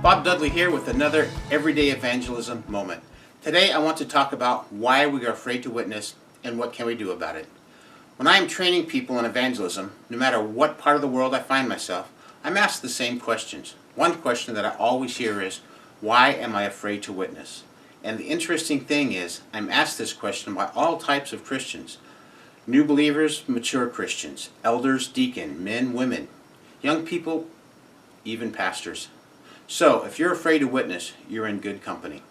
Bob Dudley here with another Everyday Evangelism moment. Today I want to talk about why we are afraid to witness and what can we do about it. When I am training people in evangelism, no matter what part of the world I find myself, I'm asked the same questions. One question that I always hear is, why am I afraid to witness? And the interesting thing is, I'm asked this question by all types of Christians. New believers, mature Christians, elders, deacon, men, women, young people, even pastors. So, if you're afraid to witness, you're in good company.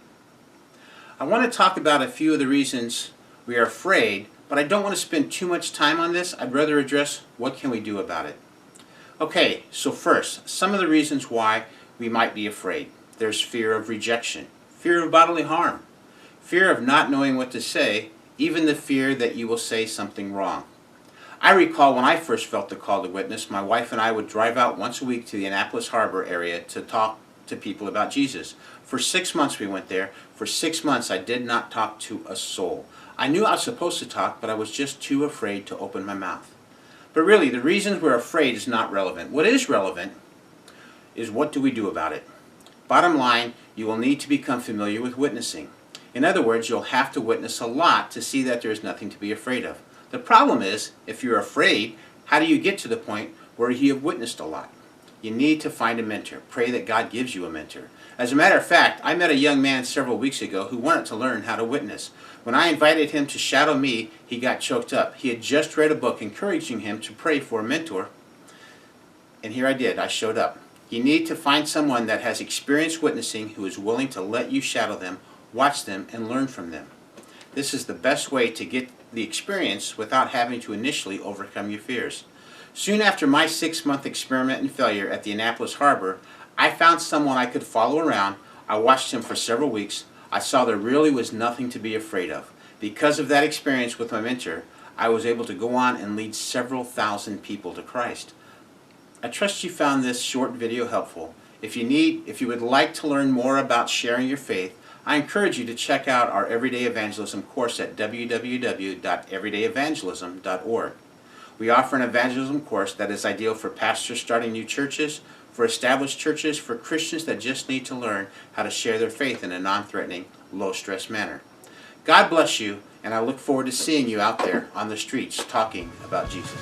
I want to talk about a few of the reasons we are afraid, but I don't want to spend too much time on this. I'd rather address what can we do about it. Okay, so first, some of the reasons why we might be afraid. There's fear of rejection, fear of bodily harm, fear of not knowing what to say, even the fear that you will say something wrong. I recall when I first felt the call to witness, my wife and I would drive out once a week to the Annapolis Harbor area to talk to people about Jesus. For 6 months we went there. For 6 months I did not talk to a soul. I knew I was supposed to talk, but I was just too afraid to open my mouth. But really, the reasons we're afraid is not relevant. What is relevant is what do we do about it? Bottom line, you will need to become familiar with witnessing. In other words, you'll have to witness a lot to see that there is nothing to be afraid of. The problem is, if you're afraid, how do you get to the point where you have witnessed a lot? You need to find a mentor. Pray that God gives you a mentor. As a matter of fact, I met a young man several weeks ago who wanted to learn how to witness. When I invited him to shadow me, he got choked up. He had just read a book encouraging him to pray for a mentor. And here I did. I showed up. You need to find someone that has experience witnessing who is willing to let you shadow them, watch them, and learn from them. This is the best way to get the experience without having to initially overcome your fears. Soon after my 6-month experiment and failure at the Annapolis Harbor, I found someone I could follow around. I watched him for several weeks. I saw there really was nothing to be afraid of. Because of that experience with my mentor, I was able to go on and lead several thousand people to Christ. I trust you found this short video helpful. If you would like to learn more about sharing your faith, I encourage you to check out our Everyday Evangelism course at www.everydayevangelism.org. We offer an evangelism course that is ideal for pastors starting new churches, for established churches, for Christians that just need to learn how to share their faith in a non-threatening, low-stress manner. God bless you, and I look forward to seeing you out there on the streets talking about Jesus.